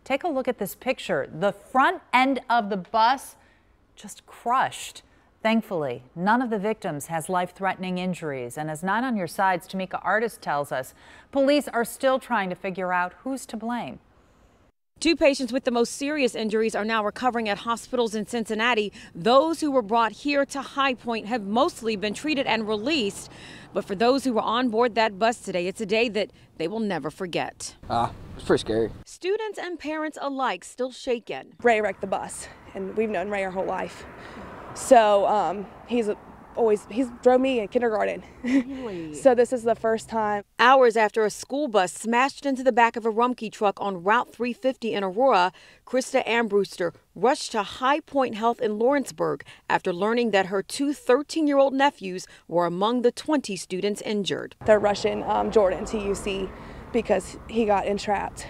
Take a look at this picture. The front end of the bus just crushed. Thankfully, none of the victims has life-threatening injuries. And as 9 on Your Side's Tamika Artist tells us, police are still trying to figure out who's to blame. 2 patients with the most serious injuries are now recovering at hospitals in Cincinnati. Those who were brought here to High Point have mostly been treated and released. But for those who were on board that bus today, it's a day that they will never forget. It's pretty scary. Students and parents alike still shaken. Ray wrecked the bus, and we've known Ray our whole life. So he's drove me in kindergarten. Really? So this is the first time. Hours after a school bus smashed into the back of a Rumpke truck on Route 350 in Aurora, Krista Ambruster rushed to High Point Health in Lawrenceburg after learning that her 2 13-year-old nephews were among the 20 students injured. They're rushing Jordan to UC because he got entrapped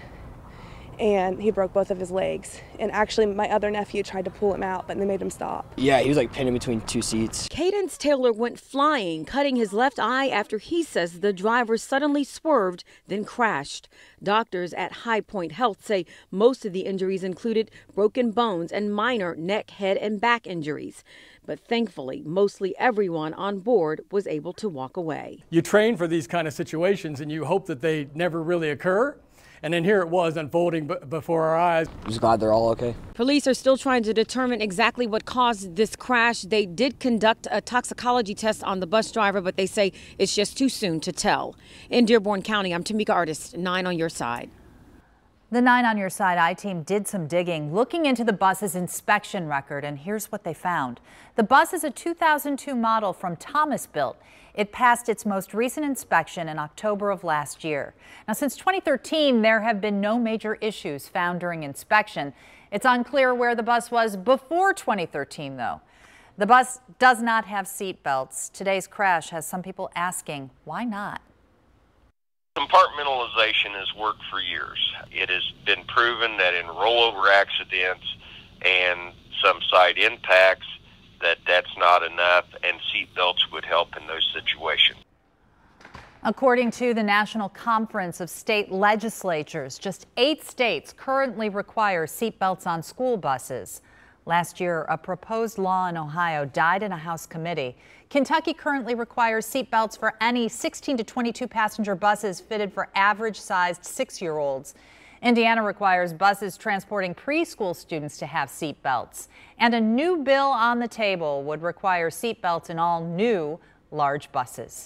and he broke both of his legs. And actually my other nephew tried to pull him out, but they made him stop. Yeah, he was like pinned in between 2 seats. Cadence Taylor went flying, cutting his left eye after he says the driver suddenly swerved, then crashed. Doctors at High Point Health say most of the injuries included broken bones and minor neck, head, and back injuries. But thankfully, mostly everyone on board was able to walk away. You train for these kind of situations and you hope that they never really occur. And then here it was unfolding before our eyes. I'm just glad they're all okay. Police are still trying to determine exactly what caused this crash. They did conduct a toxicology test on the bus driver, but they say it's just too soon to tell. In Dearborn County, I'm Tamika Artist, 9 on Your Side. The 9 on Your Side I-team did some digging, looking into the bus's inspection record, and here's what they found. The bus is a 2002 model from Thomas-Built. It passed its most recent inspection in October of last year. Now, since 2013, there have been no major issues found during inspection. It's unclear where the bus was before 2013, though. The bus does not have seat belts. Today's crash has some people asking, why not? Compartmentalization has worked for years. It has been proven that in rollover accidents and some side impacts that's not enough, and seat belts would help in those situations. According to the National Conference of State Legislatures, just 8 states currently require seat belts on school buses. Last year, a proposed law in Ohio died in a House committee. Kentucky currently requires seat belts for any 16 to 22 passenger buses fitted for average-sized 6-year-olds. Indiana requires buses transporting preschool students to have seat belts. And a new bill on the table would require seat belts in all new large buses.